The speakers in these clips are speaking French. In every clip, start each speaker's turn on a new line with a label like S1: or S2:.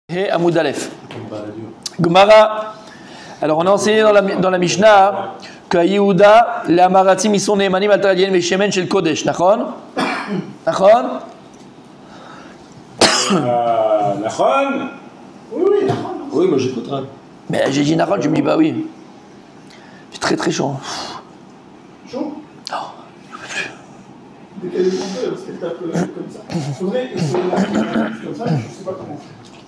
S1: Et Amoud Aleph. Gemara. Alors on a enseigné dans la Mishnah que Yehuda, les Amaratim, ils sont Nehemanim al Taradiyen Veshemen Shel Kodesh. Nachon? Nachon?
S2: Nachon? Oui, Nachon. Oui, moi j'écoute.
S1: Mais j'ai dit Nachon, tu me dis bah oui. C'est très très chaud.
S3: Chaud?
S1: Non, je ne peux plus.
S3: Dès qu'elle est montée, parce qu'elle tape comme ça. Il faudrait comme ça, je ne sais pas comment.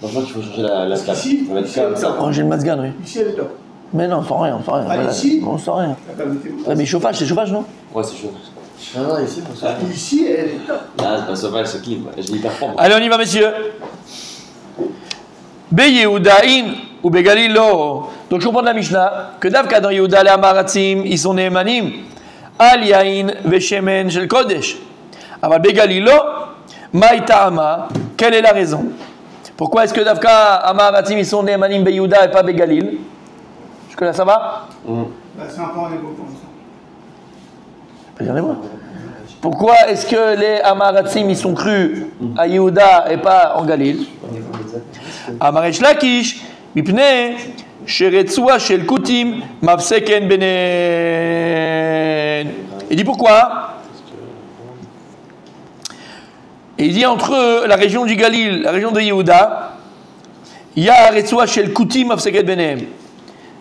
S2: Je pense qu'il faut changer la table.
S3: Ici,
S2: On va être comme ça.
S1: Oh, j'ai le masgan, oui.
S3: Ici, elle est top.
S1: Mais non, on sent rien, on sent rien.
S3: Ah,
S1: Voilà.
S3: ici?
S1: On sent rien.
S3: La table était où?
S1: Ouais, mais chauffage, c'est chauffage, non?
S2: Ouais, c'est chaud. Ah non, ici, pour ça.
S3: Ici, elle est top.
S2: Là, c'est pas sauvage, c'est clean. Je l'ai hyper fort.
S1: Allez, on y va, messieurs. Be Yehudaïn ou Be Galilo. Donc, je comprends de la Mishnah que Davka dans Yehuda, les Amaratim, ils sont Nehemanim. Al Yain Veshemen Shel Kodesh. Alors, Be Galilo, Maïta'ama. Quelle est la raison? Pourquoi est-ce que Davka, Amaratim, ils sont Nehemanim Be Yehuda et pas Be Galil? Jusque là, ça va?
S3: Bah, c'est un peu en égo comme ça.
S1: Pas dire les mots. Pourquoi est-ce que les Amaratim ils sont crus à Yehuda et pas en Galil? Amaresh Lakish, Mipne, Sheretzua Shel Kutim, Mafseken Benen. Il dit pourquoi? Et il dit entre la région du Galil, la région de Yehuda, il y a Retzua Shel Kutim, Mafseken Benen.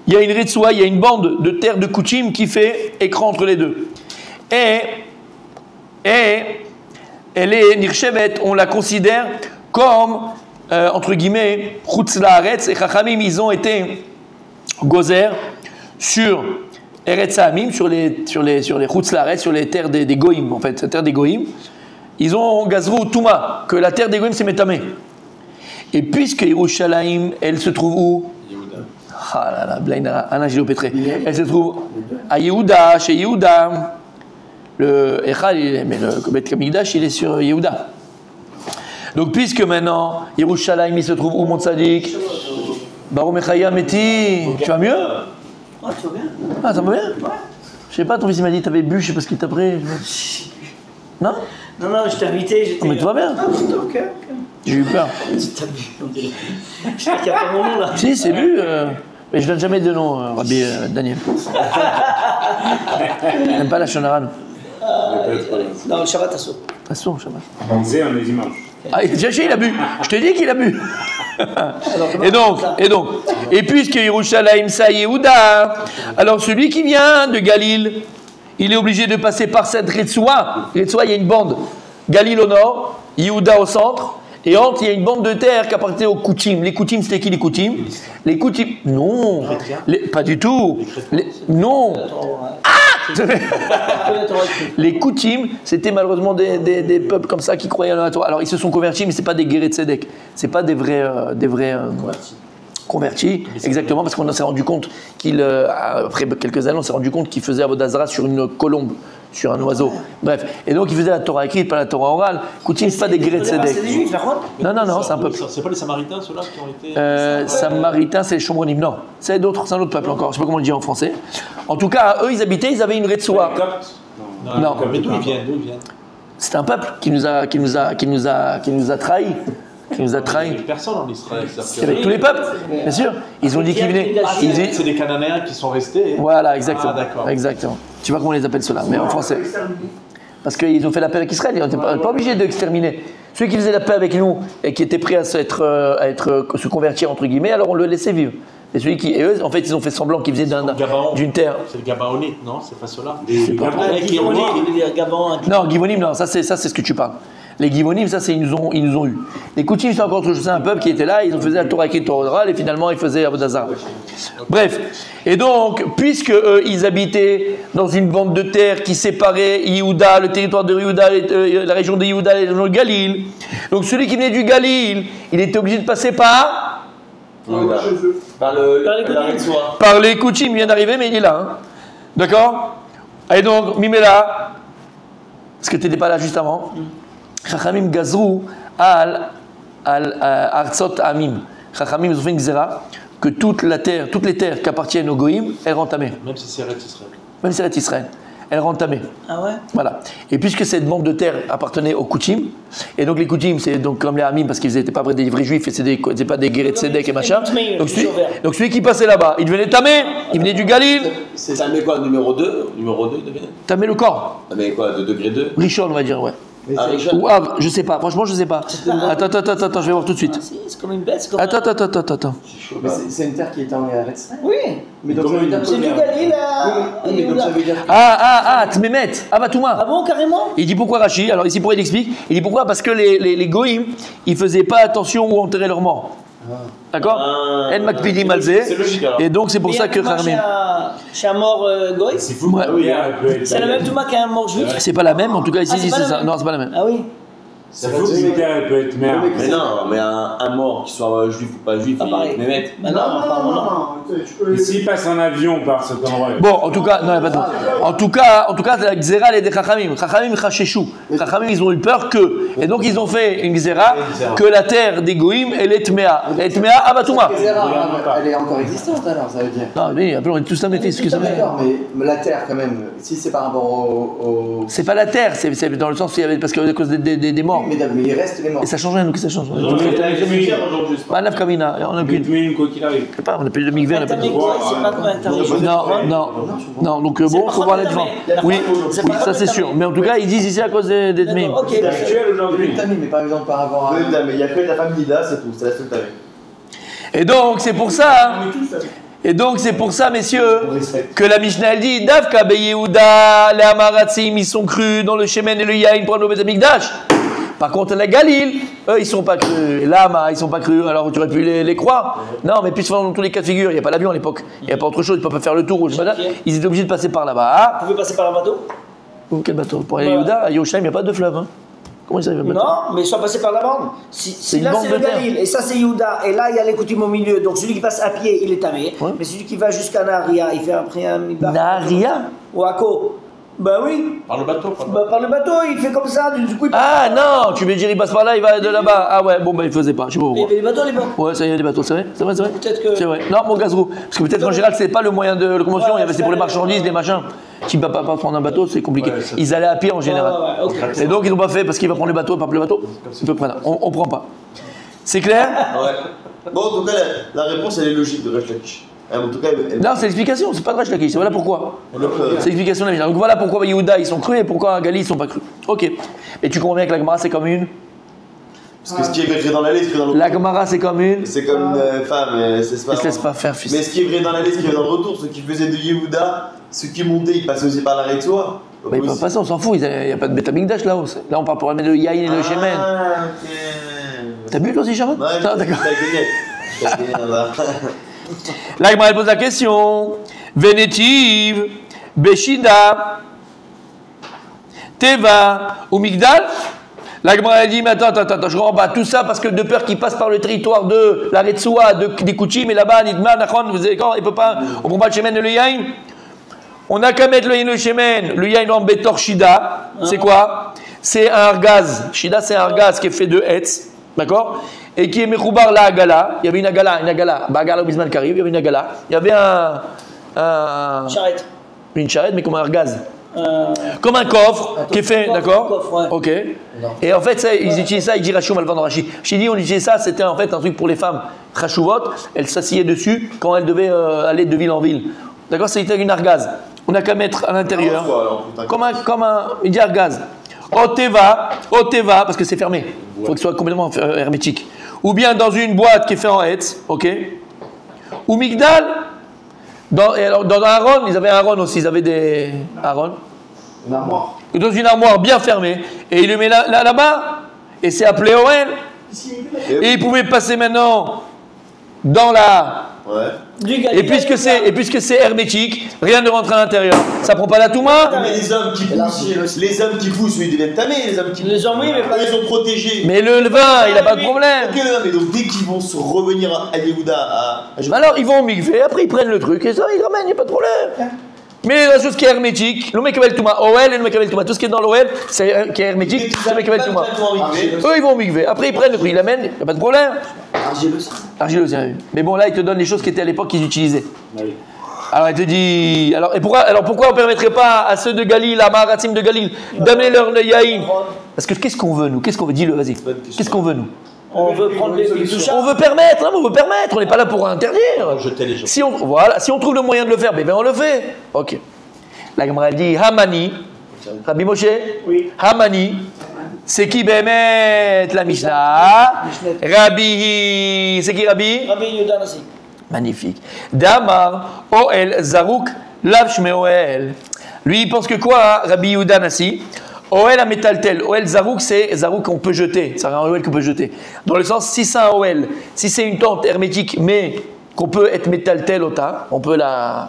S1: Il y a une Retzua, il y a une bande de terre de Kutim qui fait écran entre les deux. Et elle est Nirchevet, on la considère comme, entre guillemets, Chutz Laaretz, et Chachamim, ils ont été gozer sur Eretz Hamim, sur les Chutz Laaretz, sur les terres des Goïm, en fait, la terre des Goïm. Ils ont gazrou Touma, que la terre des Goïm c'est Métamé. Et puisque Yerushalayim, elle se trouve où? Ah là là, Blaina, Anna Gilopétré. Elle se trouve à Yehuda, chez Yehuda. Le Echal, mais le Bet Kamigdash, il est sur Yehuda. Donc, puisque maintenant, Yerushalayim, il se trouve où, mon tzaddik? Baruch Mechaya Meti. Tu vas mieux?
S4: Ah, tu vas bien?
S1: Ah, ça va bien?
S4: Ouais.
S1: Je sais pas, ton fils il m'a dit, t'avais bu, je sais pas ce qu'il t'a pris. Non?
S4: Non, non, je t'ai invité, j'étais...
S1: Non, mais tout va bien?
S4: Ah, c'est ok.
S1: J'ai eu peur.
S4: Tu t'as bu, on dirait. Je sais qu'il n'y a pas mon nom, là.
S1: Si, c'est bu. Mais je donne jamais de nom, Rabbi Daniel. J'aime pas la Shonara, non.
S4: Non, le Shabbat Assour.
S1: T'as sourd, Shabbat.
S2: On disait, on est dimanche.
S1: Ah, Jaché, il a bu. Je te dis qu'il a bu. Et puisque Yerushalayim ça Yehuda, alors celui qui vient de Galil, il est obligé de passer par cette Retzua. Retzua, il y a une bande. Galil au nord, Yehuda au centre. Et entre, il y a une bande de terre qui appartenait aux Koutim. Les Koutim, c'était qui les Koutim? Les Koutim, non. Pas du tout. Non. Les Koutim, c'était malheureusement des peuples comme ça qui croyaient à la Torah. Alors ils se sont convertis, mais ce n'est pas des guerriers de Tzedek. Ce n'est pas des vrais convertis. Exactement, parce qu'on s'est rendu compte après quelques années, on s'est rendu compte qu'ils faisaient Avodah Zara sur une colombe, sur un oiseau. Bref. Et donc ils faisaient la Torah écrite, pas la Torah orale. Koutim, ce n'est pas des guerriers de Tzedek.
S4: C'est des Juifs, par contre?
S1: Non, c'est un peuple.
S5: C'est pas les Samaritains, ceux-là qui ont été.
S1: Samaritains, c'est les Shomronim. Non, c'est un autre peuple encore. Je ne sais pas comment on le dit en français. En tout cas, eux, ils avaient une Retzua. Non.
S5: Mais d'où ils viennent?
S1: C'est un peuple qui nous a trahis. Qui nous a trahis.
S5: Personne en Israël.
S1: Il y avait tous les peuples, bien sûr. Ils ont dit qu'ils venaient.
S5: C'est des Cananéens qui sont restés.
S1: Voilà, exactement.
S5: Ah, d'accord.
S1: Exactement. Je ne sais pas comment on les appelle ceux-là, mais en français. Parce qu'ils ont fait la paix avec Israël, ils n'étaient pas obligés d'exterminer. Ceux qui faisaient la paix avec nous et qui étaient prêts à se convertir, entre guillemets, alors on le laissait vivre. Et eux, en fait, ils ont fait semblant qu'ils faisaient d'une terre.
S5: C'est le Gabaonite, non? C'est pas ceux-là?
S1: Non, Givonim, non, ça c'est ce que tu parles. Les Givonim, ça c'est ils nous ont eu. Les Koutim, c'est encore autre chose, c'est un peuple qui était là, ils ont fait la Torah écrite Torah orale et finalement ils faisaient Avodah Zara. Bref, et donc, puisque eux, ils habitaient dans une bande de terre qui séparait Yehuda, le territoire de Yehuda, la région de Yehuda, la région de Galil, donc celui qui venait du Galil, il était obligé de passer par les Koutim, il vient d'arriver, mais il est là. Hein. D'accord? Et donc, Mimela, parce que tu n'étais pas là juste avant, Chachamim gazrou al Artsot Amim. Chachamim, ils ont fait une xéra que toutes les terres qui appartiennent aux Goïm, elles rentrent à mer.
S5: Même si c'est Eretz Israël.
S1: Même si c'est Eretz Israël. elle rend tamé.
S4: Ah ouais?
S1: Voilà. Et puisque cette bande de terre appartenait aux Koutim, et donc les Koutim, c'est donc comme les Hamim, parce qu'ils n'étaient pas des vrais juifs, et c'était pas des guéris de Sédek et machin. Donc celui qui passait là-bas, il devenait tamé, il venait du Galil.
S6: C'est tamé quoi, numéro 2? Numéro 2 devient
S1: Tamé le corps.
S6: Tamé quoi, de degré 2?
S1: Rishon, on va dire, ouais.
S6: Ah, Richard.
S1: Ou Av, je sais pas, franchement, je sais pas. Attends, je vais voir tout de suite.
S4: Ah, si, c'est comme une bête. C'est comme
S1: Attends.
S7: Mais c'est une terre qui est en Eretz.
S4: Oui,
S7: Mais donc ça veut dire
S4: c'est du Galil à
S7: mais donc ça veut dire
S1: Tmemet, Abatouma.
S4: Ah bon, carrément?
S1: Il dit pourquoi Rachi? Alors ici, pourquoi il explique? Il dit pourquoi? Parce que les Goïm, ils faisaient pas attention où enterrer leurs morts. D'accord? En Makpidi Malzé.
S5: C'est logique alors.
S1: Et donc c'est pour ça que Kharmim.
S4: Chez un mort Goï?
S2: C'est fou.
S1: Ouais.
S2: Ah oui, elle peut être.
S4: C'est la même Touma qu'un mort juif?
S1: C'est pas la même, en tout cas ici,
S4: Ah, c'est pas
S1: c'est
S4: la
S1: ça.
S4: même.
S1: Non, c'est pas la même.
S4: Ah oui?
S2: C'est fou que terre, elle peut être mère.
S6: Mais non, mais un mort, qu'il soit juif ou pas juif,
S4: Ah, pareil.
S6: il Mehmet.
S4: Bah non, apparemment non.
S3: Tu peux.
S2: Et s'il passe en avion par cet endroit.
S1: Bon, en tout cas, non, il n'y a pas de En tout cas, la Gzera, elle est des Chachamim. Chachamim chacheshou. Chachamim, ils ont eu peur que. Et donc, ils ont fait une Gzera que la terre des Goïm, elle est Tmea. Elle est Tmea Abatouma.
S7: elle est encore existante alors, ça veut dire.
S1: Non, mais après, on est tous un métis, ce que ça veut dire.
S7: D'accord, mais la terre quand même, si c'est par rapport au.
S1: C'est pas la terre, c'est dans le sens où il y avait. Parce que à cause des morts.
S7: Mais il reste les morts.
S1: Et ça change rien, nous, que ça change.
S2: On est à
S1: Pas neuf Kamina, on a qu'une.
S2: Bitmin, quoi qu'il arrive.
S1: Je sais pas, on a plus de migvé, on a pas de.
S4: Tamé Goï, c'est pas comme un Tamé.
S1: Non, donc bon, faut voir les différences. Oui, ça c'est sûr. Mais en tout cas, ils disent ici à cause des Tmim.
S4: Ok.
S2: C'est actuel aujourd'hui.
S7: Mais par exemple par rapport à.
S6: Mais il y a que la famille Nida, c'est tout, c'est la seule tamé.
S1: Et donc, c'est pour ça, messieurs, que la Mishnah elle dit Davka be Yehuda, les Amaratzim, ils sont crus dans le Shemen et le Yain pour le Beth Amikdash. Par contre, la Galil, eux, ils sont pas crus. Lama, ils sont pas crus. Alors, tu aurais pu les croire. Non, mais puis dans tous les cas de figure, il n'y a pas d'avion à l'époque. Il n'y a pas autre chose. Ils ne peuvent pas faire le tour. Ils étaient obligés de passer par là-bas.
S4: Vous pouvez passer par un bateau?
S1: Quel bateau? Pour aller à Yehuda, à Yerushalayim, il n'y a pas de fleuve. Hein. Comment ça arrive le bateau?
S4: Non, mais ils sont passés par la bande. Si
S1: une
S4: là
S1: bande
S4: c'est
S1: de
S4: le
S1: terre.
S4: Galil, et ça c'est Yehuda, et là il y a les coutumes au milieu, donc celui qui passe à pied il est tamé,
S1: Ouais.
S4: mais celui qui va jusqu'à Naharia, il fait après un mibar.
S1: Naharia?
S4: Ou Akko. Bah oui.
S5: Par le bateau,
S4: Par le bateau, il fait comme ça, du coup il passe.
S1: Ah non, tu veux dire, il passe par là, il va de là-bas. Ah ouais, bon, bah il faisait pas. Je sais pas
S4: Il y
S1: pourquoi.
S4: avait des bateaux à l'époque.
S1: Ouais, ça y est, des bateaux, c'est vrai? C'est vrai?
S4: Peut-être que-
S1: C'est vrai. Non, mon gazrou. Parce que peut-être qu'en général, c'est pas le moyen de locomotion,
S4: Ouais,
S1: c'est pour les marchandises, les machins. Tu ne peux pas prendre un bateau, c'est compliqué.
S5: Ouais, ça-
S1: Ils allaient à pied en général.
S4: Ouais, ok.
S1: Et donc, ils n'ont pas fait parce qu'il va prendre le bateau, pas le bateau. Ils peuvent prendre. On prend pas. C'est clair?
S6: Ouais. Bon, en tout cas, la réponse, elle est logique de Resh Lakish. En tout cas,
S1: Non, c'est l'explication, c'est pas de Resh Lakish, voilà pourquoi. C'est l'explication de la Mishnah. Donc voilà pourquoi Yehuda ils sont crus et pourquoi Gali ils sont pas crus. Ok. Et tu comprends bien que la Gemara c'est comme une.
S6: parce que ce qui est vrai dans l'allée, ce qui est vrai dans le
S1: La
S6: retour.
S1: Gemara c'est comme une.
S6: C'est comme une femme, c'est pas.
S1: Ne se laisse pas faire, fils.
S6: Mais ce qui est vrai dans l'allée, ce qui est vrai dans le retour, ceux qui faisaient de Yehuda, ceux qui montaient, ils passaient aussi par l'arrêt de soi.
S1: Bah, ils peuvent passer, on s'en fout, il n'y a pas de Beth Amikdash là-haut. Là on parle pour amener le Yaïn et le Shemen.
S6: Ah, ok.
S1: T'as bu toi aussi, Shaman?
S6: Ouais,
S1: Ah, d'accord.
S6: t'as gagné, là.
S1: La Gemara elle pose la question. Vénétive, Béchida, Teva ou Migdal. La Gemara elle dit, mais attends, je comprends pas tout ça parce que de peur qu'il passe par le territoire de la Retsoua, des Kouchim et là-bas, Nidma, Nachon, vous savez quand, il peut pas, on prend pas le Shemen et le Yain. On n'a qu'à mettre le Yain et le Shemen, le Yain en Betor Shida. C'est quoi? C'est un argaz. Shida c'est un argaz qui est fait de Hetz, d'accord? Et qui est Mechoubar la Agala. Il y avait une Agala, Bagala ou Bisman Karib, il y avait une Agala. Il y avait
S4: Charrette.
S1: une charrette, mais comme un argaz. Comme un coffre qui est fait,
S4: coffre,
S1: d'accord?
S4: un coffre, ouais.
S1: Ok. Et en fait, ça, ils utilisaient ça, ils disent Rachou Malvan Rachi. J'ai dit, on utilisait ça, c'était en fait un truc pour les femmes. Rachouvot, elles s'assillaient dessus quand elles devaient aller de ville en ville. D'accord? C'était une argaz. On n'a qu'à mettre à l'intérieur. Comme un. Il dit argaz. Oteva, parce que c'est fermé. Il faut que ce soit complètement hermétique. Ou bien dans une boîte qui est faite en Hetz, ok? Ou Migdal. Dans Aaron, ils avaient Aaron aussi, ils avaient des. Aaron.
S7: Une armoire.
S1: Dans une armoire bien fermée. Et il le met là-bas. Et c'est appelé Oel. Et il pouvait passer maintenant dans la.
S6: Ouais.
S4: Du Galil.
S1: Et puisque c'est hermétique, rien ne rentre à l'intérieur. Ça prend pas la Touma.
S6: Mais les hommes qui poussent, ils deviennent tamés, les hommes qui poussent.
S4: Les hommes, oui, mais pas
S6: Ils sont protégés.
S1: Mais le vin, il n'a pas de problème.
S6: Ok, non, mais donc dès qu'ils vont se revenir à Yehuda,
S1: Alors ils vont au mikvé, après ils prennent le truc et ça ils ramènent, il n'y a pas de problème. Mais la chose qui est hermétique, le Mekabel Touma, OL et le Mekabel Touma, tout ce qui est dans l'OL, qui est hermétique, c'est le Mekabel Touma. Eux ils vont au mikvé, après ils prennent le truc, ils l'amènent, il n'y a pas de problème.
S7: Argile aussi.
S1: Argile aussi, oui. Mais bon là ils te donnent les choses qui étaient à l'époque qu'ils utilisaient.
S2: Oui.
S1: Alors il te dit, alors pourquoi on ne permettrait pas à ceux de Galil, à Maharatim de Galil, d'amener leur yaïn? Parce que qu'est-ce qu'on veut nous? Qu'est-ce qu'on veut? Dis-le, vas-y. Qu'est-ce qu'on veut nous?
S4: On veut prendre les douches.
S1: On veut permettre, hein, on veut permettre, on n'est pas là pour interdire.
S5: Jeter les gens.
S1: Si on trouve le moyen de le faire, ben on le fait. Ok. La Gemara dit Hamani, Rabbi Moshe,
S4: Oui.
S1: Hamani, c'est qui Bémet la Mishnah? Rabbi, c'est qui Rabbi?
S4: Rabbi Yehuda Nassi.
S1: Magnifique. Damar, Oel, Zarouk, Lavshme Oel. Lui, il pense que quoi, Rabbi Yehuda Nassi? Oel a métaltel. Oel Zarouk, c'est Zarouk qu'on peut jeter. C'est un Oel qu'on peut jeter. Dans le sens, si c'est un Oel, si c'est une tente hermétique, mais qu'on peut être métaltel au tas, on peut la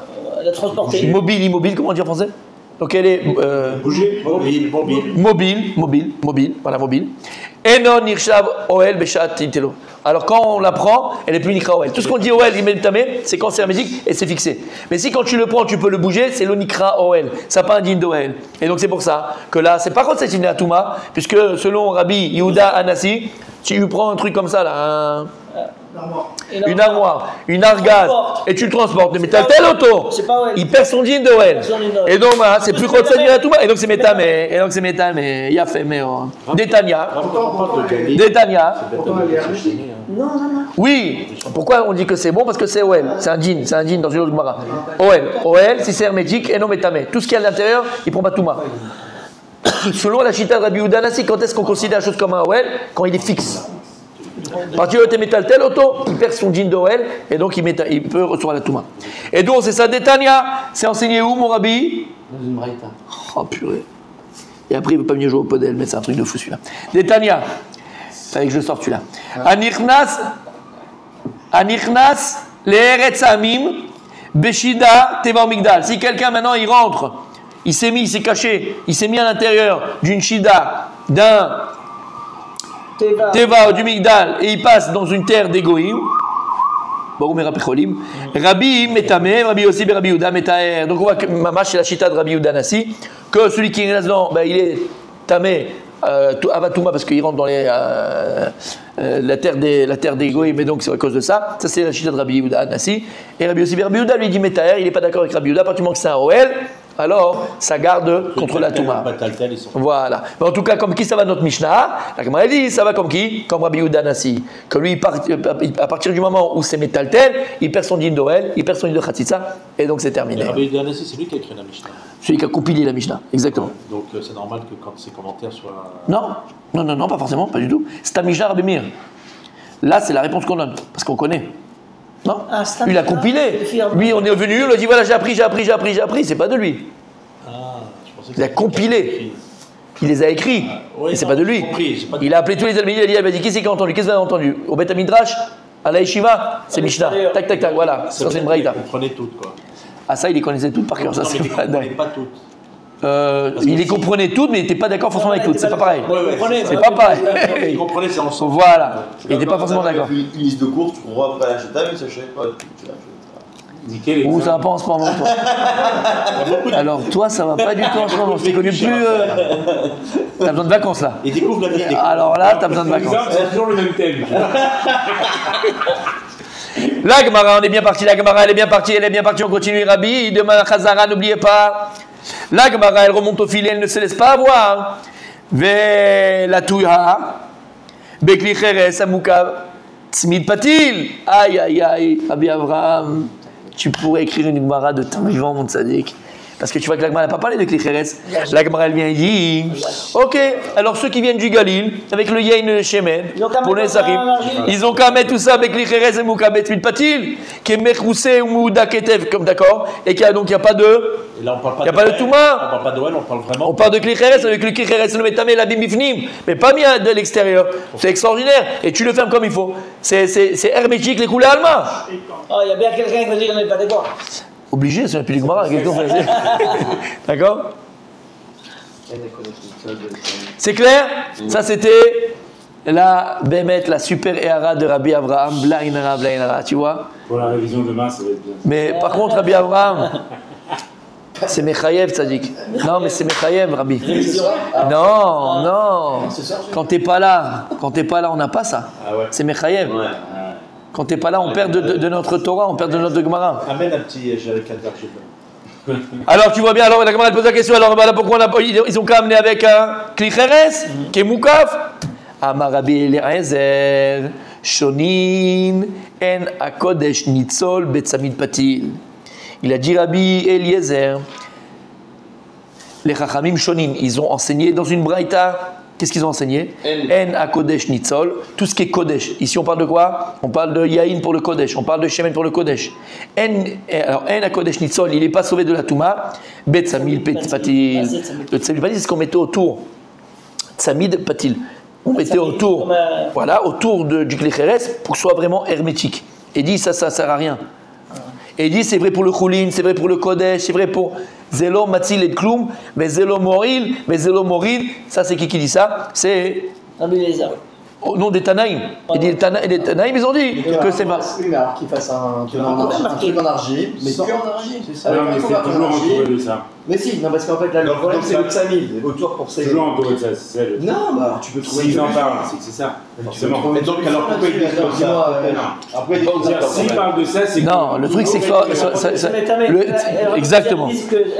S4: transporter.
S1: Immobile, comment on dit en français? Donc elle est
S2: Bouger.
S1: mobile, voilà, mobile. Enon Nirshav Oel Beshat Tintelo. Alors quand on la prend, elle est plus Nikra Oel. Tout ce qu'on dit Oel, c'est quand c'est hermétique et c'est fixé. Mais si quand tu le prends, tu peux le bouger, c'est l'Onikra Oel. Ça n'a pas un digne d'Oel. Et donc c'est pour ça que là, c'est pas contre cette à Touma, puisque selon Rabbi Yehuda Anassi, si tu prends un truc comme ça, là, une armoire, une argade, et tu le transportes, mais t'as tel auto, il perd son digne d'Oel. Et donc voilà, c'est plus contre cette à Touma, et donc c'est métamé, il y a fait, mais Détania.
S4: Non.
S1: Oui, pourquoi on dit que c'est bon? Parce que c'est Oel, c'est un djinn dans une autre Gemara. Oel, si c'est hermétique, et non métamé. Tout ce qu'il y a à l'intérieur, il prend pas Touma. Selon la chita de Rabbi Yehuda Nassi, quand est-ce qu'on considère la chose comme un Oel? Quand il est fixe. À partir de métal tel auto, il perd son djinn d'Oel, et donc il peut recevoir la Touma. Et donc c'est ça, Détania, c'est enseigné où, mon Rabbi?
S7: Dans une braïta.
S1: Oh purée. Et après, il ne veut pas venir jouer au podel, mais c'est un truc de fou celui-là. Détania. Fallait que je sorte celui-là. Anichnas, Le'eretz Amim, Beshida, Teva Migdal. Si quelqu'un maintenant il rentre, il s'est caché, il s'est mis à l'intérieur d'une Shida, d'un Teva ou du Migdal, et il passe dans une terre d'Égoïm. Rabbi Metame, Rabbi aussi, Rabbi Yehuda Metaer. Donc on voit que Mamash, c'est la chita de Rabbi Yehuda Nassi, que celui qui est là-dedans, il est tamé. Avatouma parce qu'il rentre dans la terre des Goïm, mais donc c'est à cause de ça. Ça c'est la chita de Rabbi Yehuda Nassi. Et Rabbi Yehuda lui dit Metaer, il n'est pas d'accord avec Rabbi Yehuda, à partir du moment que c'est un Oel, alors ça garde contre la Touma. Voilà. Mais en tout cas, comme qui ça va notre Mishnah? La Gemara dit ça va comme qui? Comme Rabbi Yehuda Nassi. Que lui, à partir du moment où c'est métaltel, il perd son dîme d'Oel, il perd son dîme de Khatsitsa, et donc c'est terminé.
S5: Rabbi Yehuda Nassi, c'est lui qui a écrit la Mishnah.
S1: Celui qui a compilé la Mishnah, exactement.
S5: Donc c'est normal que quand ses commentaires soient.
S1: Non, pas forcément, pas du tout. C'est ta Mishnah Rabbi Meir. Là, c'est la réponse qu'on donne, parce qu'on connaît. Non, lui, il a compilé. Lui, on est venu, on lui a dit voilà, j'ai appris. C'est pas de lui.
S5: Je pensais que
S1: il a compilé. Il les a écrits.
S5: Oui,
S1: et c'est pas de lui. Il a appelé tous les Talmidim, il a dit qui c'est qui a entendu? Qu'est-ce que vous avez entendu? Au Beth Midrash, à la Yeshiva, c'est Mishnah. Tac, voilà. Ça, c'est une braïta.
S5: Vous prenez toutes, quoi.
S1: Ah, ça, il les connaissait toutes par cœur. Ça, c'est pas dingue.
S5: Pas toutes.
S1: Il les comprenait toutes, mais il n'était pas d'accord forcément avec toutes. C'est pas pareil. C'est
S5: pas
S1: pareil.
S5: Il comprenait, c'est ensemble.
S1: Voilà. Il n'était pas forcément d'accord.
S6: Une liste de cours, tu comprends après la chita, mais ça, je savais pas.
S1: Où ça va pas en ce moment, toi? Alors, toi, ça va pas du tout en ce moment. C'est connu plus. T'as besoin de vacances, là.
S5: Il découvre la vie.
S1: Alors là, t'as besoin de vacances.
S2: C'est toujours le même thème.
S1: La Gemara, on est bien parti. La Gemara, elle est bien partie. On continue. Rabbi, demain, Khazara, n'oubliez pas. La Gemara, elle remonte au filet, elle ne se laisse pas avoir. Ve la touya, Bekli Cheres, Amouka, Tzmid Patil. Aïe, Rabbi Abraham, tu pourrais écrire une Gemara de temps vivant, mon tzaddik. Parce que tu vois que la Gemara n'a pas parlé de Kli Cheres. La Gemara, elle vient et dit ok, alors ceux qui viennent du Galil, avec le Yain et le Shemen, pour les Sarim, ils ont qu'à mettre tout ça avec Kli Cheres et Moukabet Patil, qui est Mechroussé ou Mouda Ketev, comme d'accord, et qu'il n'y a pas de.
S5: Et là, on parle pas
S1: il n'y a pas de Touma.
S5: On parle pas de Noël, on parle vraiment.
S1: On parle de Kli Cheres, avec le Kli Cheres, le Metamé, la Bimifnim, mais pas mis de l'extérieur. C'est extraordinaire, et tu le fermes comme il faut. C'est hermétique, les coulées allemands.
S4: Il y a bien quelqu'un qui me dit qu'on n'est pas d'accord.
S1: Obligé, c'est un plus Gemara. D'accord? C'est clair? Ça, c'était la Bémet, la super Ehara de Rabbi Abraham, Blainara, tu vois?
S2: Pour la révision demain, ça va être bien.
S1: Mais par contre, Rabbi Abraham, c'est Mechayev, Tzadik. Non, mais c'est Mechayev, Rabbi. Non. Quand t'es pas là, on n'a pas ça.
S6: Ah ouais.
S1: C'est Mechayev.
S6: Ouais.
S1: Quand tu n'es pas là, on perd de notre Torah, on perd de notre Gemara.
S5: Amène un petit jerrycan d'argile.
S1: Alors tu vois bien, alors la Gemara pose la question, alors voilà pourquoi ils ont qu'à amener avec un Klicheres, qui est Moukaf. Amar Rabbi Eliezer, Shonin, En Akodesh Nitzol, Betsamid Patil. Il a dit Rabbi Eliezer, les Chachamim Shonin, ils ont enseigné dans une braïta. Qu'est-ce qu'ils ont enseigné? En Akodesh Nitzol, tout ce qui est Kodesh. Ici on parle de quoi? On parle de Yahin pour le Kodesh, on parle de Shemen pour le Kodesh. Alors En Akodesh Nitzol, il n'est pas sauvé de la Touma. Bet Samil Patil. Le Tsamil Patil, c'est ce qu'on mettait autour. Tsamid Patil. On mettait autour, voilà, autour du Klicheres pour que ce soit vraiment hermétique. Et dit ça sert à rien. Et dit c'est vrai pour le Choulin, c'est vrai pour le Kodesh, c'est vrai pour Zelo Matzil et Kloum, mais Zelo Moril, ça c'est qui dit ça? C'est au nom des Tanaïm. Et les Tanaïm, ils ont dit que c'est pas.
S7: Oui, mais alors qu'ils fassent un truc en argile, mais que en argile, c'est ça.
S2: Non, mais c'est toujours entouré de ça.
S7: Mais si, non, parce qu'en fait, là, le problème, c'est le Tsamid, autour pour ces.
S2: Toujours entouré de ça, c'est ça.
S7: Non, bah alors tu peux trouver.
S2: S'ils en parlent, c'est ça. Forcément.
S5: Et donc, alors pourquoi ils disent comme ça?
S7: Après,
S2: S'ils parlent de ça, c'est.
S1: Non, le truc c'est que. Exactement.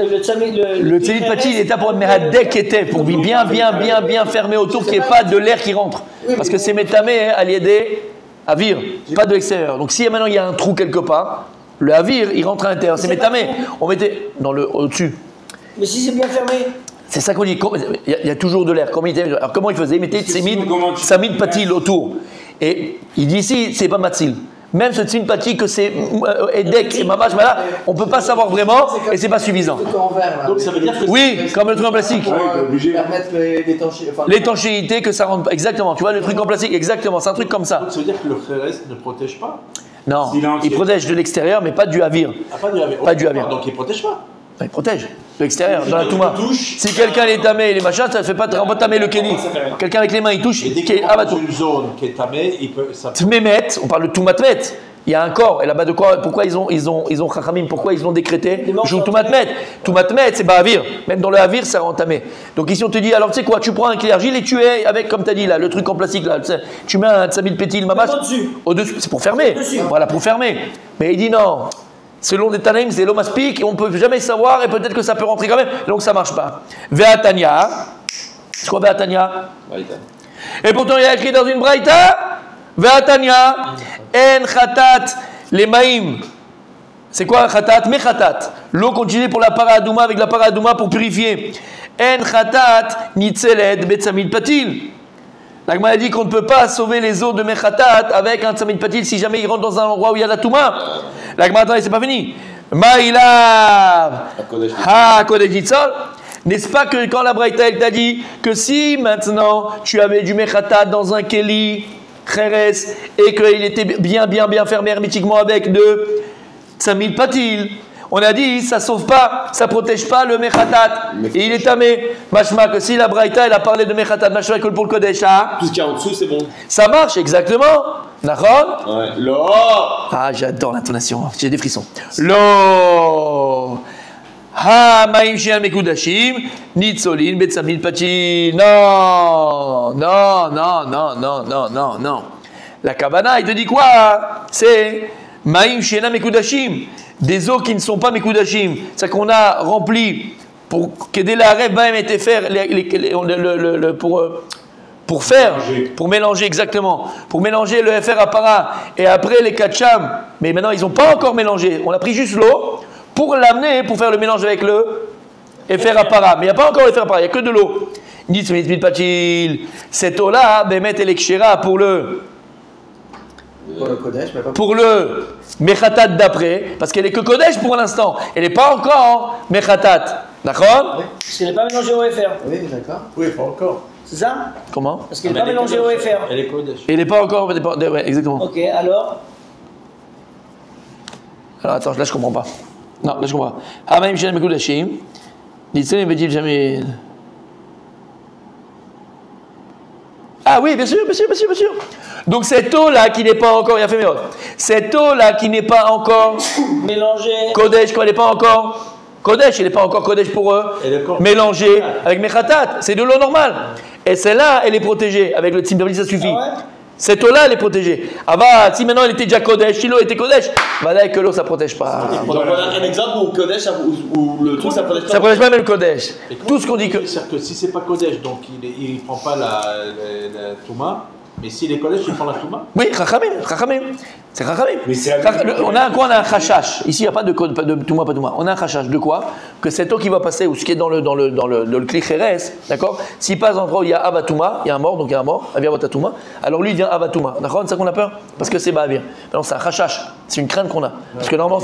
S1: Le Tsamid Patil est là pour Meradek était, pour bien fermer autour, qu'il n'y ait pas de l'air qui rentre. Parce que c'est Métamé, Aliédé, Avir, pas de l'extérieur. Donc si maintenant il y a un trou quelque part, le Avir, il rentre à l'intérieur. C'est Métamé. On mettait au-dessus.
S4: Mais si c'est bien fermé.
S1: C'est ça qu'on dit. Il y a toujours de l'air. Alors comment il faisait? Il mettait Tsamid Patil autour. Et il dit ici, c'est pas Matzil. Même ce Tsamid Patil que c'est Edek et Mamash, on ne peut pas savoir vraiment et c'est pas suffisant.
S5: Donc ça veut dire que.
S1: Oui, comme le truc en plastique.
S7: Permettre
S1: L'étanchéité que ça rentre pas. Exactement. Tu vois le truc en plastique. Exactement. C'est un truc comme ça.
S5: Donc ça veut dire que le Kheres ne protège pas?
S1: Non. Il protège de l'extérieur, mais pas du Avir.
S5: Ah, pas du Avir.
S1: Pas du Avir.
S5: Donc il ne protège pas.
S1: Il protège de l'extérieur, dans la Touma. Si quelqu'un est tamé et les machins, ça ne fait pas tamer le Kéli. Quelqu'un avec les mains, il touche.
S5: Et dès qu'il est dans une zone qui est tamée, il peut.
S1: Tmémet, on parle de Toumatmet. Il y a un corps, et là-bas de quoi? Pourquoi ils ont Chachamim, pourquoi ils ont décrété Toumatmet? Toumatmet, c'est pas Avir. Même dans le Avir, ça rend tamé. Donc ici on te dit, alors tu sais quoi, tu prends un clé argile et tu es avec, comme tu as dit là, le truc en plastique là, tu mets un Tsamid Pétil, Mamash. Au-dessus. C'est pour fermer. Voilà, pour fermer. Mais il dit non. Selon des Tanaïm, c'est l'omaspik et on ne peut jamais savoir et peut-être que ça peut rentrer quand même, donc ça ne marche pas. Ve'atania, c'est quoi Ve'atania? Et pourtant il y a écrit dans une braïta, Ve'atania, en khatat, les maïm. C'est quoi khatat? Mechatat. L'eau continue pour la paradouma avec la paradouma pour purifier. En khatat, nitzeled, betsamid patil. La Gemara dit qu'on ne peut pas sauver les eaux de Mechatat avec un Tsamid Patil si jamais il rentre dans un endroit où il y a la Touma. La Gemara, attendez, c'est pas fini. Maïlav Ha Kodesh Nitzol. N'est-ce pas que quand la Braïta elle t'a dit que si maintenant tu avais du Mechatat dans un Keli, Kheres, et qu'il était bien fermé hermétiquement avec de Tsamid Patil, on a dit, ça sauve pas, ça protège pas le Mechatat. Et il est tamé. Mashma, que si la Braïta, elle a parlé de Mechatat, Mashma, que pour le Kodesh,
S6: Tout ce qu'il y a en dessous, c'est bon.
S1: ça marche, exactement. Nachon?
S6: Ouais. Lo.
S1: Ah, j'adore l'intonation, j'ai des frissons. Lo. Ha, maïm shian mekudashim, nitzolin, betsamid pachi. Non. La Kavana, il te dit quoi? C'est maïm shian mekudashim. Des eaux qui ne sont pas Mekudashim, c'est qu'on a rempli pour que dès la rêve même été faire pour mélanger exactement, pour mélanger le FR Apara et après les Kacham, mais maintenant ils n'ont pas encore mélangé, on a pris juste l'eau pour l'amener, pour faire le mélange avec le FR Apara, mais il n'y a pas encore le FR Apara, il n'y a que de l'eau. Cette eau-là, Bemet et l'Ekshera pour le
S7: Kodesh, mais pas
S1: pour le Mechatat d'après, parce qu'elle est que Kodesh pour l'instant, elle n'est pas encore Mechatat. D'accord?
S4: Parce qu'elle n'est pas mélangée au FR.
S7: Oui, d'accord.
S5: Oui, pas encore.
S4: C'est ça?
S1: Comment?
S4: Parce qu'elle n'est pas mélangée au FR.
S5: Elle est Kodesh.
S1: Elle n'est pas encore. Ouais, exactement.
S4: Ok, alors?
S1: Alors attends, là je comprends pas. Non, là je comprends pas. Hamaim Shem Mekudashim. Dites-le, mais dit jamais. Ah oui, bien sûr. Donc cette eau-là qui n'est pas encore, il a fait mes autres. Cette eau-là qui n'est pas encore
S4: Mélangée.
S1: Kodesh, quoi, elle n'est pas encore Kodesh, elle n'est pas encore Kodesh pour eux. Mélangée avec Mechatat, c'est de l'eau normale. Et celle-là, elle est protégée avec le Tzimpervil, ça suffit.
S4: Ah ouais?
S1: Cette eau-là, elle est protégée. Ah bah, si maintenant elle était déjà Kodesh, si l'eau était Kodesh, bah là, que l'eau, ça protège pas.
S6: Donc on a un exemple où Kodesh, où le truc ça protège pas.
S1: Ça protège pas même le Kodesh. Tout ce qu'on dit que.
S5: C'est-à-dire que si c'est pas Kodesh, donc il prend pas la Touma, mais s'il est Kodesh, il prend la Touma.
S1: Oui, Chachamim. C'est Chachamim.
S2: Mais c'est la même
S1: On a quoi? On a un chachash. Ici, il n'y a pas de Touma, pas Touma. On a un chachash. De quoi? Que cette eau qui va passer, ou ce qui est dans le Kli Cheres, d'accord? S'il passe dans l'endroit où il y a Abatouma, il y a un mort, donc il y a un mort, Avir Batatouma, alors lui il vient Abatouma. D'accord? C'est ça qu'on a peur? Parce que c'est Ba'avir. Non, c'est un chachash. C'est une crainte qu'on a. Parce que normalement,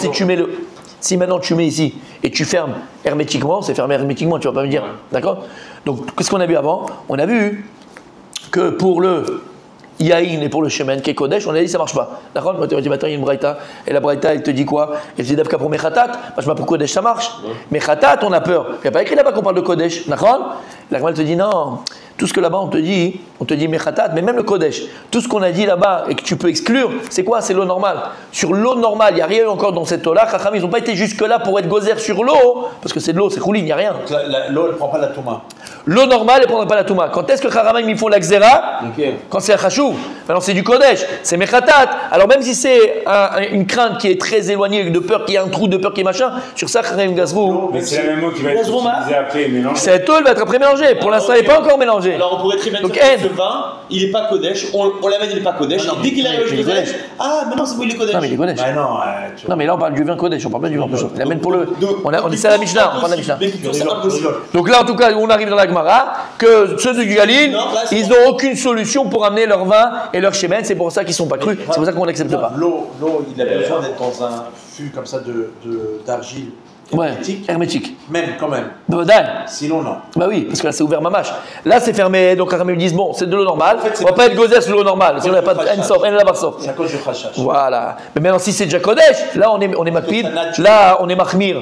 S1: si maintenant tu mets ici et tu fermes hermétiquement, c'est fermé hermétiquement, tu vas pas me dire. D'accord? Donc, qu'est-ce qu'on a vu avant? On a vu que pour le Yaïn et pour le Shemen qui est Kodesh, on a dit ça marche pas. D'accord? On dit maintenant il y a une Braïta, et la Braïta elle te dit quoi? Elle te dit d'Afka pour Mechatat, je sais pas pour Kodesh ça marche. Mechatat on a peur. Il n'y a pas écrit là-bas qu'on parle de Kodesh. D'accord? La Gemara te dit non, tout ce que là-bas on te dit Mechatat, mais même le Kodesh, tout ce qu'on a dit là-bas et que tu peux exclure, c'est quoi? C'est l'eau normale. Sur l'eau normale, il n'y a rien encore dans cette eau-là. Chacham, ils n'ont pas été jusque-là pour être gozer sur l'eau, parce que c'est de l'eau, c'est rouline, il n'y a rien.
S5: Donc l'eau, elle prend pas la Touma.
S1: L'eau normale, elle ne prendra pas la Touma. Quand est-ce que Chachamim ils font la Xéra? Quand c'est un Chachou. Maintenant c'est du Kodesh, c'est Mechatat. Alors même si c'est une crainte qui est très éloignée de peur, qu'il y a un trou de peur qui est machin, sur ça Chachamim Gazrou.
S2: Mais c'est la même eau qui va être utilisée après et mélangée.
S1: Cette eau, elle va être après mélangée. Pour l'instant, elle n'est pas encore mélangée.
S6: Alors on pourrait très bien dire
S1: Donc,
S6: que ce vin, il n'est pas Kodesh, on l'amène, il n'est pas Kodesh, et dès qu'il arrive au Kodesh, ah maintenant c'est bon, il est Kodesh.
S1: Non mais il est Kodesh.
S5: Bah non,
S1: Non mais là on parle du vin Kodesh, on parle pas du vin Kodesh. Il amène pour le. On est à la Mishnah, on parle de la Mishnah. Donc là en tout cas, on arrive dans la Gemara que ceux du Galil, ils n'ont aucune solution pour amener leur vin et leur shemen, c'est pour ça qu'ils sont pas crus, c'est pour ça qu'on n'accepte pas.
S5: L'eau, il a besoin d'être dans un fût comme ça d'argile.
S1: Ouais, hermétique.
S5: Même, quand même.
S1: Bah, dingue.
S5: Sinon, non.
S1: Bah oui, parce que là c'est ouvert mamache. Là c'est fermé, donc ils disent bon, c'est de l'eau normale, on va pas être gozer sur l'eau normale, sinon il n'y a pas de N-Sof, N-Labarsof.
S5: C'est à cause du khashash.
S1: Voilà. Mais maintenant si c'est déjà Kodesh, là on est Makpid, là on est Mahmir.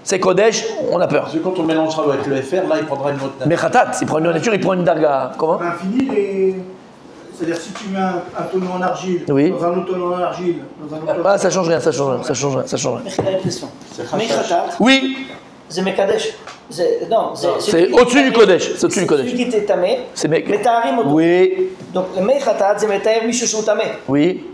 S1: C'est Kodesh, on a peur.
S5: Parce que quand on mélangera avec le FR, là il prendra une autre nature.
S1: Mais Khatat, s'il prend une nature, il prend une darga. Comment?
S3: Ben, fini les. C'est-à-dire si tu mets un tonneau en argile,
S1: Oui.
S3: dans un autre tonneau en argile, dans un autre.
S1: Ah, ça change rien, ça change rien, ça change rien, ça change rien.
S4: Mais la question.
S5: C'est
S4: Mechatat,
S1: Oui,
S4: c'est Mekadesh. Non,
S1: c'est au-dessus du Kodesh, c'est au-dessus du Kodesh.
S4: Celui qui était tamé,
S1: C'est mec.
S4: Metaharim autour.
S1: Oui,
S4: Donc le Mechatat, c'est Metaharim Mishushu tamé.
S1: oui.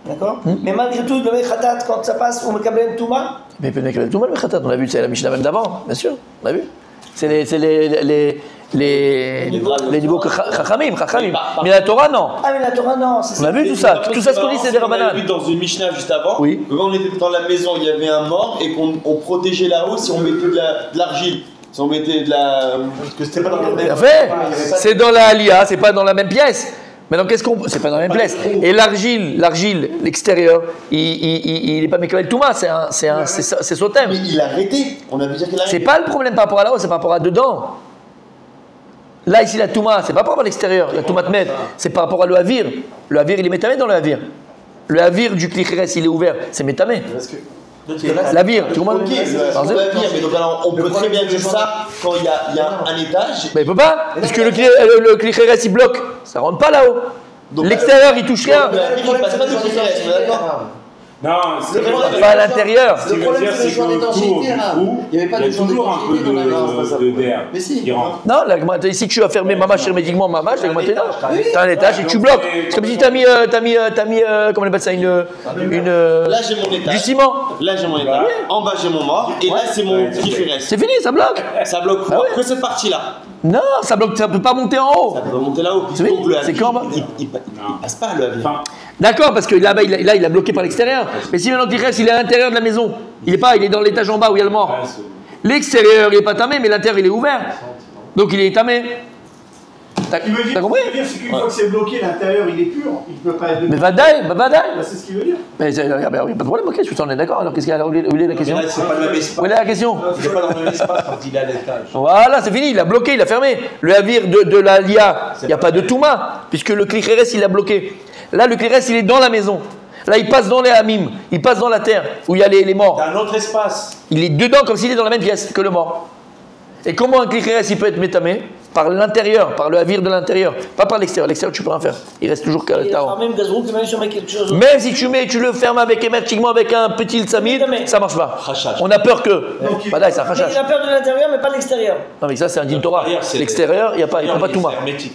S4: D'accord? Mais malgré tout, le Mechatat, quand ça passe, on me kabel Touma.
S1: Mais Penek tout le monde, Khatat, on l'a vu, c'est la Mishnah même d'avant, bien sûr, on l'a vu. C'est les niveaux que Chachamim. Mais la Torah, non.
S4: Ah, mais la Torah, non.
S1: On a vu tout ça. Tout ça, ce qu'on dit, c'est des
S6: On a
S1: Rabbanan.
S6: vu dans une Mishnah juste avant,
S1: Oui.
S6: que quand on était dans la maison, il y avait un mort et qu'on protégeait là-haut si on mettait de l'argile. Si on mettait de la.
S5: Parce que c'était pas dans le même.
S1: Bien fait. C'est dans la Aliyah, c'est pas dans la même pièce. Maintenant, qu'est-ce qu'on. C'est pas dans la même pièce. Et l'argile, l'extérieur, il n'est pas Mekabel Touma, c'est Sotem.
S6: Mais il a arrêté. On a vu dire qu'il a
S1: C'est
S6: arrêté.
S1: pas le problème par rapport à là-haut, c'est par rapport à dedans. Là, ici, la Touma, c'est pas par rapport à l'extérieur. La Touma Tmed, c'est par rapport à le Havir. Le Havir, il est métamé dans le Havir. Le Havir du Kli Cheres, il est ouvert, c'est métamé. L'Havir, tu comprends?
S6: Ok, mais donc alors on peut très bien dire ça quand il y a un étage.
S1: Mais il peut pas, parce que le Kli Cheres, il bloque. Ça rentre pas là-haut.
S6: Donc,
S1: L'extérieur, il touche rien.
S6: Le Havir, il passe pas de préférence, on est d'accord?
S2: Non, c'est
S1: Pas à l'intérieur.
S2: Ce qui veut dire, c'est qu'autour du cou, il y a toujours un peu d'air qui rentre.
S1: Non, si tu as fermé Mamash hermétiquement, Mamash, tu as un étage et tu bloques. C'est comme si tu as mis, comment on appelle ça,
S6: Là j'ai mon étage.
S1: du ciment.
S6: Là j'ai mon étage. En bas j'ai mon mort. Et là c'est mon qui reste.
S1: C'est fini, ça bloque.
S6: Ça bloque
S1: Ah ouais.
S6: que cette partie-là.
S1: Non, ça bloque, ça peut pas monter en haut.
S6: Ça peut monter là-haut.
S1: C'est
S6: Donc, le
S1: c'est
S6: Havir,
S1: qu'en bas.
S6: il passe pas le Havir.
S2: Enfin,
S1: D'accord, parce que là-bas, il a bloqué par l'extérieur. Mais si maintenant il reste, il est à l'intérieur de la maison. Il est dans l'étage en bas où il y a le mort. L'extérieur, il n'est pas tamé, mais l'intérieur, il est ouvert. Donc il est tamé. T'as
S3: Ce qu'il veut dire,
S1: compris?
S3: c'est qu'une fois que c'est bloqué, l'intérieur il est pur, il ne peut pas être.
S1: Mais Vadaï.
S3: C'est ce qu'il veut dire.
S1: Mais il n'y a pas de problème, ok, on est d'accord. Alors qu'est-ce qu'il y a? Où est la question?
S5: Mais là, c'est pas le même espace.
S1: Où est la question?
S5: C'est pas dans le même espace quand il est à l'étage.
S1: Voilà, c'est fini, il a bloqué, il a fermé. Le Havir de la Lia, il n'y a pas de Touma, puisque le Kli Cheres, il a bloqué. Là, le Kli Cheres, il est dans la maison. Là, il passe dans les Hamim, il passe dans la terre, où il y a les morts.
S5: T'as un autre espace.
S1: Il est dedans comme s'il est dans la même pièce que le mort. Et comment un Kli Cheres, il peut être métamé? Par l'intérieur, par le Havir de l'intérieur, pas par l'extérieur. L'extérieur, tu peux rien faire. Il reste toujours qu'à
S4: Il y a
S1: l'intérieur.
S4: même Gazrou qui même si on met quelque chose.
S1: Même si tu le fermes avec hermétiquement avec un petit samid, ça marche pas.
S5: Khashash.
S1: On a peur que. Voilà, c'est un
S4: Mais
S1: khashash.
S4: il a peur de l'intérieur, mais pas de l'extérieur.
S1: Non mais ça c'est un din Torah.
S5: L'intérieur, c'est-
S1: L'extérieur, il n'y a pas, il prend pas tout mal.
S5: C'est hermétique.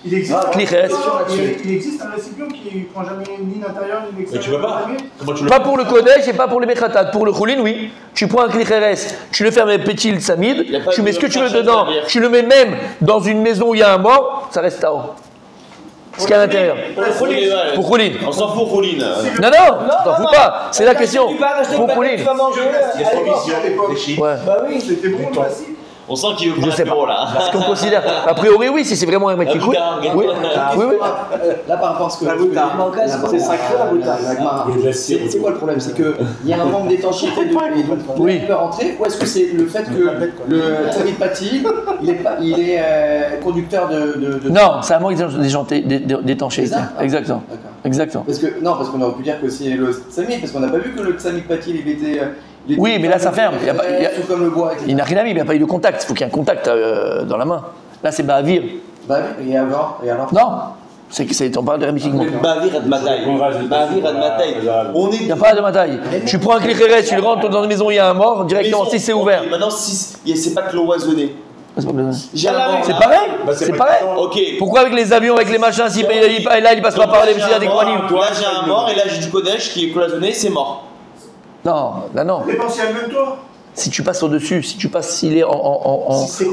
S3: Il existe,
S1: Klicheres.
S3: il existe un récipient qui ne prend jamais ni l'intérieur ni l'extérieur.
S5: Mais tu veux pas. Comment tu le
S1: Pas pour le Kodesh et pas pour le Mechatat. Pour le Choulin, oui. Tu prends un Klicheres, tu le fais avec Pétil Samid, tu mets ce que tu veux dedans, tu le mets même dans une maison où il y a un mort, ça reste Tao. Ce qu'il y a à l'intérieur. Pour Choulin.
S6: On s'en fout, Rouline.
S1: Non, t'en fous pas. C'est la question. Pour Choulin.
S5: Les provisions, les chiffres.
S1: Ouais.
S4: Bah oui.
S3: C'était bon, le classique.
S6: On sent qu'il veut
S1: Je
S6: prendre
S1: sais
S6: l'apéro
S1: pas.
S6: là.
S1: Parce qu'on considère. A priori, oui, si c'est vraiment un mec qui coûte. Oui, oui.
S7: Là, par rapport à ce que.
S2: La moutarde.
S7: C'est sacré la moutarde. C'est quoi le problème? C'est qu'il y a un manque d'étanchéité de
S1: Oui.
S7: peut rentrer, ou est-ce que c'est le fait que le Tsamid Patil, il est conducteur de.
S1: Non, c'est un manque d'étanchéité. Exactement.
S7: D'accord.
S1: Exactement.
S7: Parce qu'on aurait pu dire que c'est le Tsamid, parce qu'on n'a pas vu que le Tsamid Patil, il était.
S1: Oui, mais là, ça ferme. Il y a pas- il y a-
S7: Comme le bois, etc.
S1: Il n'a rien à mis, il n'y a pas eu de contact. Il faut qu'il y ait un contact dans la main. Là, c'est Ba'avir.
S7: Bah oui, et alors
S1: Non, on parle de ramifiquement.
S6: Bavir ad Mataï. Bavir ad Mataï. On est.
S1: Il n'y a pas de bataille. Tu prends un Klicheres, tu le rentres dans une maison où il y a un mort, directement, si c'est ouvert.
S6: Ok, maintenant, si c'est pas cloisonné.
S1: C'est pas besoin.
S6: J'ai un mort.
S1: C'est
S6: là.
S1: pareil. C'est pareil.
S6: Ok.
S1: Pourquoi avec les avions, avec les machins, si là, il passe pas par les
S6: Là,
S1: machines à des croix.
S6: Là, j'ai un mort et là, j'ai du Kodesh qui est cloisonné, c'est mort.
S1: Non, là, non.
S3: Les pensées même toi.
S1: Si tu passes au-dessus, s'il est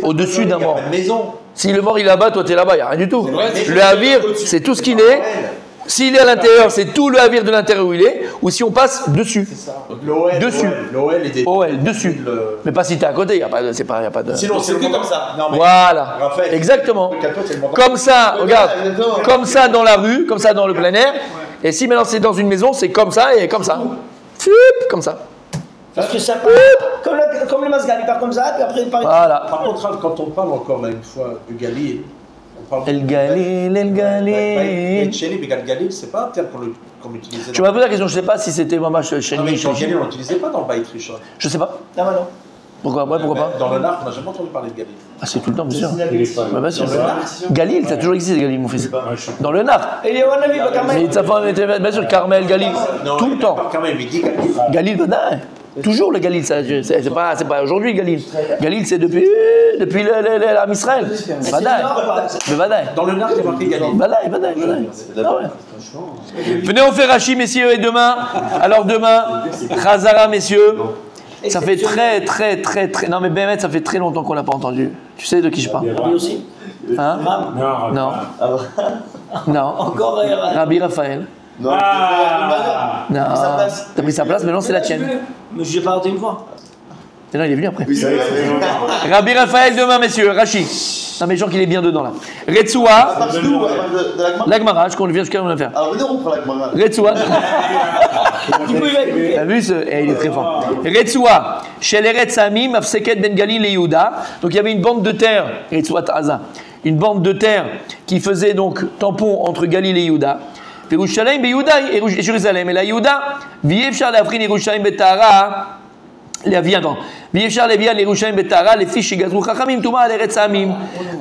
S1: au-dessus d'un mort.
S5: Maison.
S1: Si le mort il est là-bas, toi t'es là-bas, il n'y a rien du tout.
S6: vrai,
S1: Le Havir, c'est tout ce qu'il est. S'il est à l'intérieur, c'est tout le Havir de l'intérieur où il est. Ou si on passe dessus.
S5: L'OL.
S1: Dessus.
S5: L'OL est des.
S1: OL, dessus. Mais pas si t'es à côté, il n'y a pas de. C'est pas, y a pas de...
S5: Sinon,
S6: C'est que comme ça.
S5: Non, mais.
S1: Voilà.
S5: Raphaël,
S1: Exactement.
S5: calme-toi, c'est le moment.
S1: Comme ça, regarde.
S6: exactement.
S1: Comme ça dans la rue, comme ça dans le plein air. Et si maintenant c'est dans une maison, c'est comme ça et comme ça. Fup, comme ça.
S4: Parce que ça part comme le Masgal, il part comme ça, puis après il part.
S1: Voilà.
S5: Par contre, quand on parle encore là une fois de Galil, on parle.
S1: El Galil, El Galil.
S5: Chéli, mais Galil, c'est pas un terme qu'on utilisait.
S1: Tu m'as posé la question, je sais pas si c'était Mama
S5: Non, mais
S1: Chéni.
S5: Galil, on l'utilisait pas dans le Baït Rishon.
S1: Je sais pas.
S4: Non, non.
S1: Pourquoi, ouais, pourquoi pas?
S5: Dans le Nard, on n'a jamais entendu parler de Galil.
S1: Ah, c'est tout le temps, bien sûr. Bah, bien sûr.
S5: Dans le Nard.
S1: Galil, ça a toujours existé, Galil, mon fils. Dans le Nard.
S4: Et les Wanavi, bah, quand
S1: Mais
S4: même.
S1: sa femme était, bien sûr, Carmel, Galil.
S5: Non,
S1: Tout le temps.
S5: Quand même, il dit Galil.
S1: Galil, Badaï. Toujours le Galil, ça, c'est pas aujourd'hui, Galil. Galil, c'est depuis l'âme Israël. Badaï. Mais Badaï.
S5: Dans le Nard, il y a marqué Galil.
S1: Badaï. Ah ouais. Venez, on fait Rachi, messieurs, et demain. Alors demain, Khazara, messieurs. Ça fait très. Non, mais Bémet, ça fait très longtemps qu'on l'a pas entendu. Tu sais de qui je parle?
S4: Lui aussi.
S1: Hein? Non. Non.
S4: Encore.
S1: Rabbi Raphaël.
S6: Non,
S1: Non. T'as pris sa place, mais non, c'est la tienne.
S4: Mais je l'ai pas raté une fois.
S1: Et non, il est venu après.
S6: Oui, c'est vrai.
S1: Rabbi Raphaël demain, messieurs. Rachi. Non, mais je sens qu'il est bien dedans là. Retsoua.
S6: Parce que nous, de la Gemara.
S1: L'Agmara, je compte vient jusqu'à où on va faire.
S6: Alors, venez, on prend la Gemara.
S1: Retsoua.
S4: Du coup, il va écouter.
S1: T'as vu il est très fort. Retsoua. Chez les Retsamim, Afseket Ben Galil et Yehuda. Donc il y avait une bande de terre. Retsoua Taza. Une bande de terre qui faisait donc tampon entre Galil et Yehuda. Yerushalayim Yehuda et Jérusalem. Et la Yehuda, Viefchar l'Afrin Yerushalayim Betara. להביא, ואי אפשר להביא על ירושלים בטהרה לפי שגזרו חכמים טומאה על ארץ העמים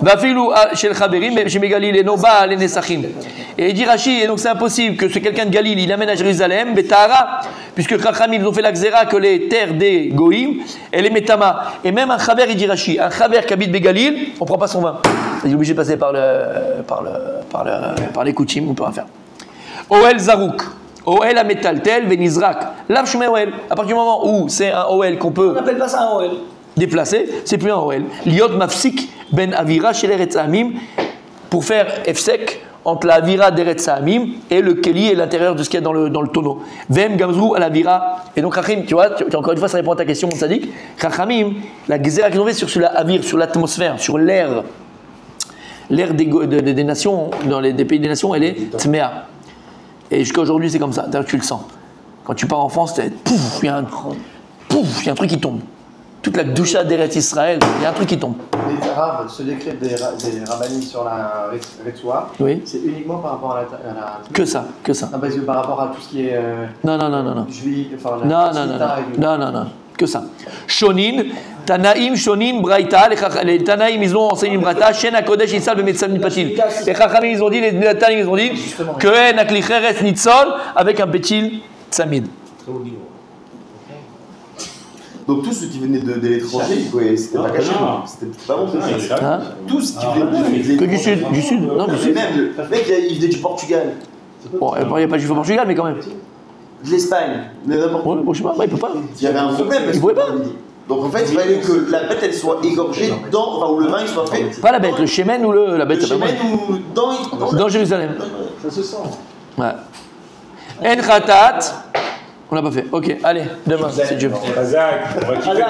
S1: ואפילו של חברים שמגליל אינו בא לנסחים. Et il dit Rashi, et donc c'est impossible que ce quelqu'un de Galil il amène à Jérusalem Betahara, puisque Chachamim ils ont fait la xéra que les terres des Goïm elle est Metama. Et même un Chaver, il dit Rashi, un Chaver qui habite Bégalil, on prend pas son vin, il est obligé de passer par les Kouchim, on peut rien faire. Oel Zarouk. Oel à Metaltel, Venizrak. Lav Shumé Oel. À partir du moment où c'est un Oel qu'on
S4: On
S1: peut
S4: n'appelle pas ça un OL.
S1: déplacer, c'est plus un Oel. Liot Mafsik Ben Avira chez les Retzahamim pour faire Efsek entre la Avira des Retzahamim et le Keli et l'intérieur de ce qu'il y a dans le tonneau. Vem Gamzrou à la Avira. Et donc, Chachim, tu vois, encore une fois, ça répond à ta question, mon sadique. Chachamim, la Gezerah qu'ils ont fait sur la Avir, sur l'atmosphère, sur l'air des nations, des pays des nations, elle est Tmea. Et jusqu'à aujourd'hui, c'est comme ça. D'ailleurs, tu le sens. Quand tu pars en France, pouf, il y a un truc qui tombe. Toute la doucha d'Eretz Israël, il y a un truc qui tombe.
S7: Les Arabes se décrètent des rabbinim sur la Retsoua.
S1: Oui.
S7: C'est uniquement par rapport à la.
S1: Que ça.
S7: Non, parce que par rapport à tout ce qui est.
S1: Non.
S7: Juif, enfin.
S1: Non. Que ça. Shonin, Tanaïm, Shonin, Braïta, les Tanaïm, ils ont enseigné une Braïta, Shen HaKodesh, Nitzal, Bemetzanim Patil. Les Chachamim, ils ont dit, les Tanaïm, ils ont dit, que En Aklicheres Nitzal, avec un Betil Tzamid.
S6: Donc tout ce qui venait de l'étranger, c'était pas caché. C'était pas bon.
S1: Hein?
S6: Tout ce qui venait
S1: Que du sud, du sud, non, du sud.
S6: Même le mec, il venait du Portugal,
S1: Bon, il n'y a pas de juif au Portugal, mais quand même.
S6: de l'Espagne, de n'importe où.
S1: Ouais, bon, je sais pas, il peut pas.
S6: Il y avait un problème.
S1: Il pouvait pas.
S6: Donc en fait, il fallait que la bête elle soit égorgée dans, enfin, ou le vin il soit fait.
S1: Pas la bête, le Shemen ou la bête.
S6: Le Shemen ou
S1: dans Jérusalem.
S3: Ça se sent.
S1: Ouais. En Khatat. On l'a pas fait. Ok, allez, demain, c'est Dieu.
S8: Razak, on va quitter.